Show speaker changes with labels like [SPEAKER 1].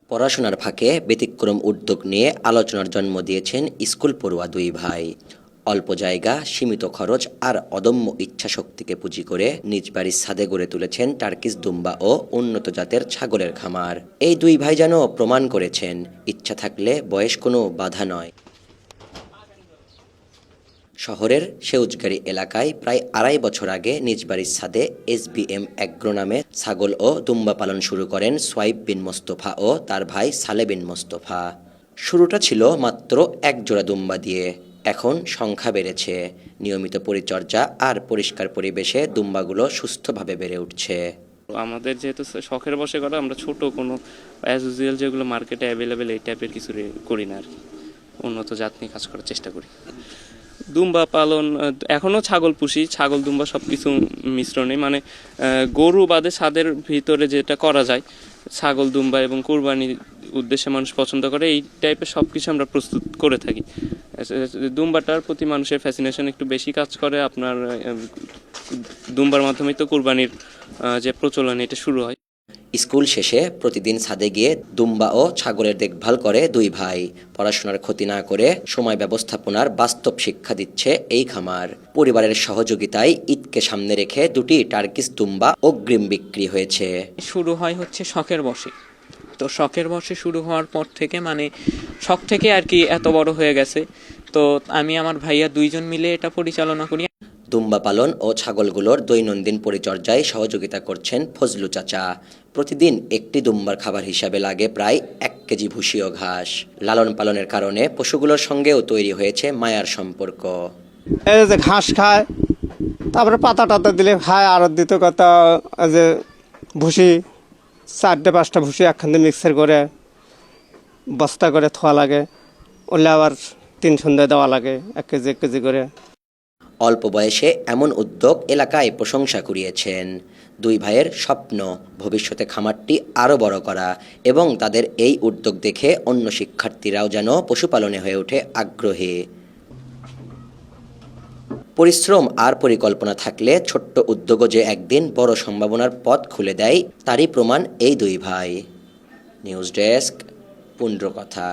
[SPEAKER 1] পড়াশোনার ফাঁকে ব্যতিক্রম উদ্যোগ নিয়ে আলোচনার জন্ম দিয়েছেন স্কুল পড়ুয়া দুই ভাই। অল্প জায়গা, সীমিত খরচ আর অদম্য ইচ্ছাশক্তিকে পুঁজি করে নিজ বাড়ির ছাদে গড়ে তুলেছেন টার্কিশ দুম্বা ও উন্নত জাতের ছাগলের খামার। এই দুই ভাই যেন প্রমাণ করেছেন, ইচ্ছা থাকলে বয়স কোনো বাধা নয়। শহরের সেউজগাড়ি এলাকায় প্রায় ২.৫ বছর আগে নিজ বাড়ির ছাদে SBM অ্যাগ্রো নামে ছাগল ও দুম্বা পালন শুরু করেন সোয়াইব বিন মোস্তফা ও তার ভাই সালে বিন মোস্তফা। শুরুটা ছিল মাত্র এক জোড়া দুম্বা দিয়ে, এখন সংখ্যা বেড়েছে। নিয়মিত পরিচর্যা আর পরিষ্কার পরিবেশে দুম্বাগুলো সুস্থভাবে বেড়ে উঠছে।
[SPEAKER 2] আমাদের যেহেতু শখের বশে করা, আমরা ছোট কোনো অ্যাজ ইউজুয়াল যেগুলো মার্কেটে অ্যাভেলেবেল এই টাইপের কিছু করি না আর কি। উন্নত জাত নিয়ে কাজ করার চেষ্টা করি। দুম্বা পালন এখনও ছাগল পুষি, ছাগল দুম্বা সব কিছু মিশ্রণে, মানে গরু বাদে ছাদের ভিতরে যেটা করা যায়, ছাগল দুম্বা এবং কুরবানির উদ্দেশ্যে মানুষ পছন্দ করে এই টাইপের সব কিছু আমরা প্রস্তুত করে থাকি। দুম্বাটার প্রতি মানুষের ফ্যাসিনেশন একটু বেশি কাজ করে। আপনার দুম্বার মাধ্যমেই তো কুরবানির যে প্রচলন এটা শুরু হয়।
[SPEAKER 1] স্কুল শেষে প্রতিদিন ছাদে গিয়ে দুম্বা ও ছাগলের দেখভাল করে দুই ভাই। পড়াশোনার ক্ষতি না করে সময় ব্যবস্থাপনার বাস্তব শিক্ষা দিচ্ছে এই খামার। পরিবারের সহযোগিতায় ঈদকে সামনে রেখে দুটি টার্কিশ দুম্বা অগ্রিম বিক্রি হয়েছে।
[SPEAKER 3] শুরু হয় হচ্ছে শখের বশে। তো শখের বশে শুরু হওয়ার পর থেকে মানে শখ থেকে আর কি এত বড় হয়ে গেছে। তো আমি আমার ভাইয়া দুইজন মিলে এটা পরিচালনা করি।
[SPEAKER 1] দুম্বা পালন ও ছাগলগুলোর দৈনন্দিন পরিচর্যায় সহযোগিতা করছেন ফজলু চাচা। প্রতিদিন একটি দুম্বার খাবার হিসাবে লাগে প্রায় 1 কেজি ভুসি ও ঘাস। লালন পালনের কারণে পশুগুলোর সঙ্গেও তৈরি হয়েছে মায়ার সম্পর্ক।
[SPEAKER 4] এই যে ঘাস খায়, তারপরে পাতা টাতা দিলে খায়, আর দ্বিতীয় কথা যে ভুসি 4-5টা ভুসি একখানে মিক্সার করে বস্তা করে থোয়া লাগে, ওলে আবার 3 সন্ধ্যায় দেওয়া লাগে 1 কেজি 1 কেজি করে।
[SPEAKER 1] অল্প বয়সে এমন উদ্যোগ এলাকায় প্রশংসা কুড়িয়েছেন। দুই ভাইয়ের স্বপ্ন ভবিষ্যতে খামারটি আরও বড় করা এবং তাদের এই উদ্যোগ দেখে অন্য শিক্ষার্থীরাও যেন পশুপালনে হয়ে ওঠে আগ্রহী। পরিশ্রম আর পরিকল্পনা থাকলে ছোট্ট উদ্যোগও যে একদিন বড় সম্ভাবনার পথ খুলে দেয়, তারই প্রমাণ এই দুই ভাই। নিউজ ডেস্ক, পুণ্ড্র কথা।